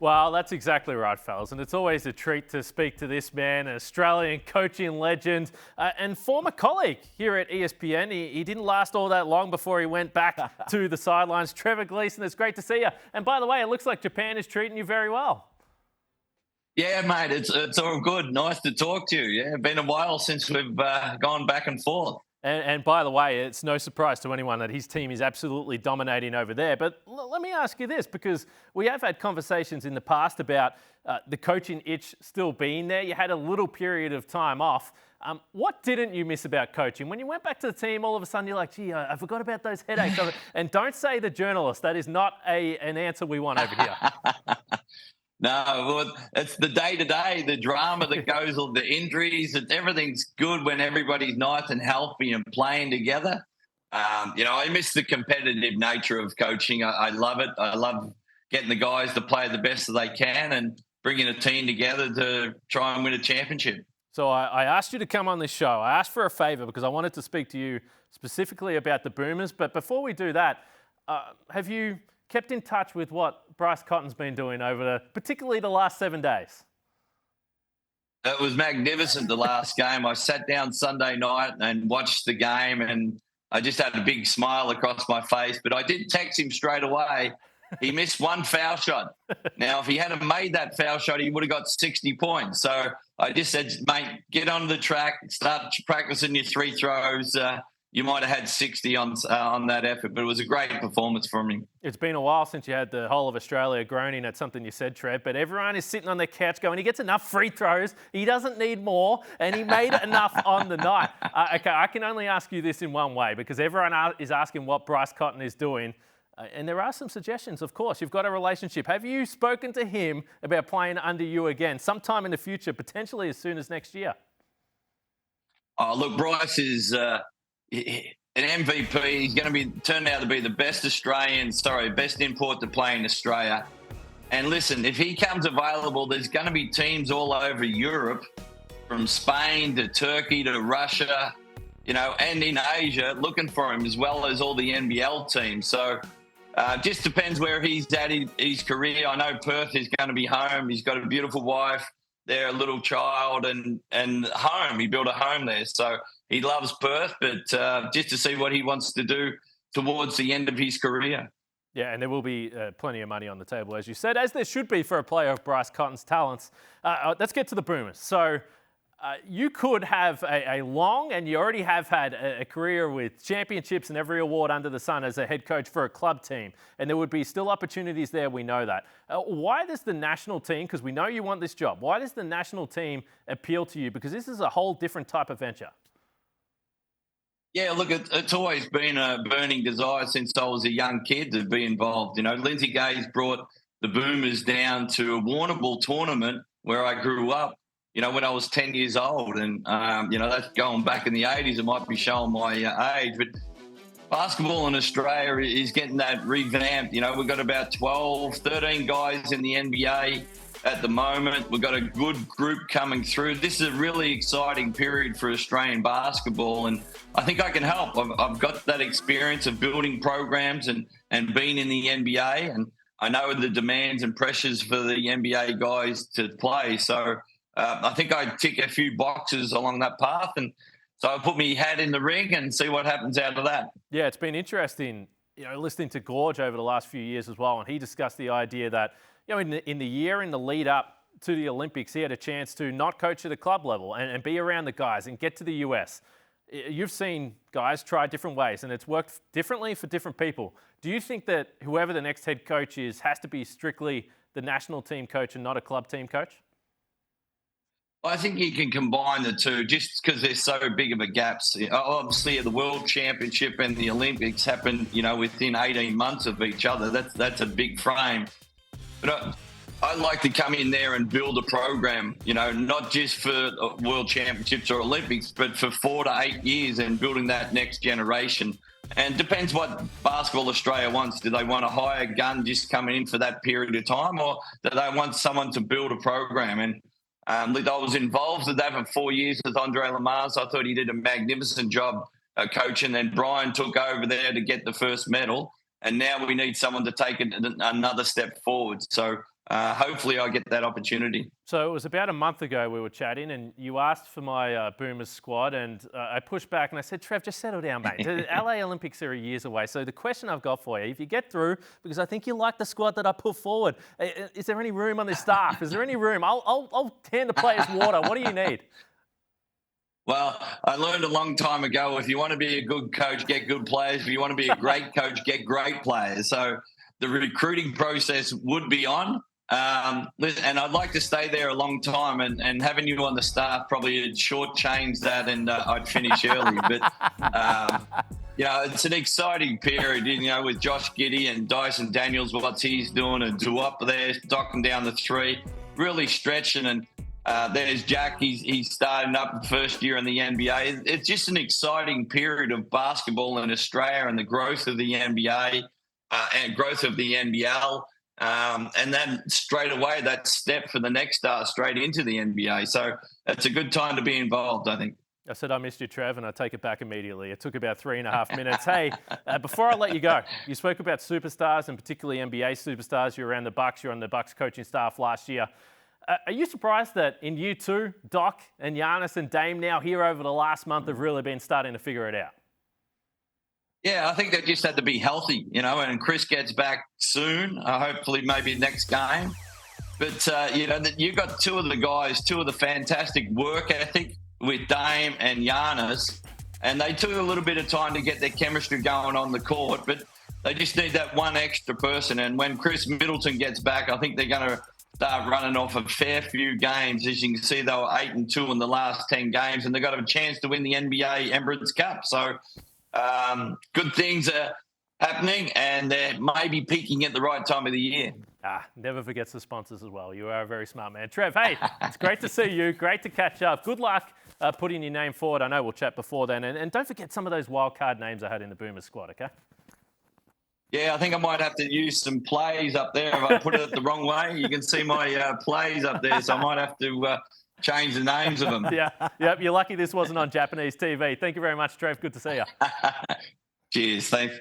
Well, that's exactly right, fellas. And it's always a treat to speak to this man, an Australian coaching legend and former colleague here at ESPN. He didn't last all that long before he went back to the sidelines. Trevor Gleeson, it's great to see you. And by the way, it looks like Japan is treating you very well. Yeah, mate, it's all good. Nice to talk to you. Yeah, been a while since we've gone back and forth. And by the way, it's no surprise to anyone that his team is absolutely dominating over there. But let me ask you this, because we have had conversations in the past about the coaching itch still being there. You had a little period of time off. What didn't you miss about coaching? When you went back to the team, all of a sudden you're like, gee, I forgot about those headaches. And don't say the journalist. That is not an answer we want over here. No, well, it's the day-to-day, the drama that goes with the injuries. Everything's good when everybody's nice and healthy and playing together. I miss the competitive nature of coaching. I love it. I love getting the guys to play the best that they can and bringing a team together to try and win a championship. So I asked you to come on this show. I asked for a favour because I wanted to speak to you specifically about the Boomers. But before we do that, have you kept in touch with what Bryce Cotton's been doing particularly the last 7 days? It was magnificent, the last game. I sat down Sunday night and watched the game, and I just had a big smile across my face. But I did text him straight away. He missed one foul shot. Now, if he hadn't made that foul shot, he would have got 60 points. So I just said, mate, get on the track, start practicing your free throws. You might have had 60 on that effort, but it was a great performance from him. It's been a while since you had the whole of Australia groaning at something you said, Trev, but everyone is sitting on their couch going, he gets enough free throws, he doesn't need more, and he made enough on the night. Okay, I can only ask you this in one way, because everyone is asking what Bryce Cotton is doing, and there are some suggestions, of course. You've got a relationship. Have you spoken to him about playing under you again, sometime in the future, potentially as soon as next year? Oh, look, Bryce is an MVP. He's going to be turned out to be the best best import to play in Australia. And listen, if he comes available, there's going to be teams all over Europe, from Spain to Turkey to Russia, and in Asia, looking for him, as well as all the NBL teams. So just depends where he's at in his career. I know Perth is going to be home. He's got a beautiful wife there, a little child, and home. He built a home there. So he loves Perth, but just to see what he wants to do towards the end of his career. Yeah, and there will be plenty of money on the table, as you said, as there should be for a player of Bryce Cotton's talents. Let's get to the Boomers. So you could have a long, and you already have had a career with championships and every award under the sun as a head coach for a club team. And there would be still opportunities there, we know that. Why does the national team, because we know you want this job, why does the national team appeal to you? Because this is a whole different type of venture. Yeah, look, it's always been a burning desire since I was a young kid to be involved. Lindsay Gaze brought the Boomers down to a Warrnambool tournament where I grew up, when I was 10 years old. And, that's going back in the 80s. It might be showing my age. But basketball in Australia is getting that revamped. We've got about 12, 13 guys in the NBA at the moment. We've got a good group coming through. This is a really exciting period for Australian basketball, and I think I can help. I've got that experience of building programs and being in the NBA, and I know the demands and pressures for the NBA guys to play. So I think I tick a few boxes along that path, and so I put my hat in the ring and see what happens out of that. Yeah, it's been interesting, listening to Gorge over the last few years as well, and he discussed the idea that in the year in the lead up to the Olympics, he had a chance to not coach at a club level and be around the guys and get to the US. You've seen guys try different ways, and it's worked differently for different people. Do you think that whoever the next head coach is has to be strictly the national team coach and not a club team coach? I think you can combine the two just because there's so big of a gaps. Obviously, the World Championship and the Olympics happen, within 18 months of each other. That's a big frame. But I like to come in there and build a program, not just for World Championships or Olympics, but for 4 to 8 years and building that next generation. And depends what Basketball Australia wants. Do they want a hired gun just coming in for that period of time, or do they want someone to build a program? And I was involved with that for 4 years with Andre Lamars. I thought he did a magnificent job coaching. Then Brian took over there to get the first medal. And now we need someone to take it another step forward. So hopefully I get that opportunity. So it was about a month ago we were chatting, and you asked for my Boomers squad, and I pushed back and I said, Trev, just settle down, mate. The LA Olympics are years away. So the question I've got for you, if you get through, because I think you like the squad that I put forward, is there any room on this staff? Is there any room? I'll hand the players water. What do you need? Well, I learned a long time ago, if you want to be a good coach, get good players. If you want to be a great coach, get great players. So the recruiting process would be on. And I'd like to stay there a long time, and having you on the staff probably would shortchange that, and I'd finish early. But, it's an exciting period, with Josh Giddey and Dyson Daniels, what he's doing, and Duop there, knocking down the three, really stretching. And there's Jack, he's starting up first year in the NBA. It's just an exciting period of basketball in Australia and the growth of the NBA and growth of the NBL. And then straight away, that step for the next star straight into the NBA. So it's a good time to be involved, I think. I said I missed you, Trev, and I take it back immediately. It took about 3.5 minutes. Hey, before I let you go, you spoke about superstars, and particularly NBA superstars. You were around the Bucks. You were on the Bucks coaching staff last year. Are you surprised that in year two, Doc and Giannis and Dame now here over the last month have really been starting to figure it out? Yeah, I think they just had to be healthy, and Chris gets back soon, hopefully maybe next game. But, you got two of the guys, two of the fantastic work ethic with Dame and Giannis, and they took a little bit of time to get their chemistry going on the court, but they just need that one extra person. And when Chris Middleton gets back, I think they're going to start running off a fair few games. As you can see, they were 8-2 in the last 10 games, and they've got a chance to win the NBA Emirates Cup. So, good things are happening, and they're maybe peaking at the right time of the year. Never forgets the sponsors as well. You are a very smart man. Trev, hey, it's great to see you. Great to catch up. Good luck putting your name forward. I know we'll chat before then. And don't forget some of those wild card names I had in the Boomers squad, okay? Yeah, I think I might have to use some plays up there. If I put it the wrong way, you can see my plays up there, so I might have to change the names of them. Yep, you're lucky this wasn't on Japanese TV. Thank you very much, Trev. Good to see you. Cheers. Thanks.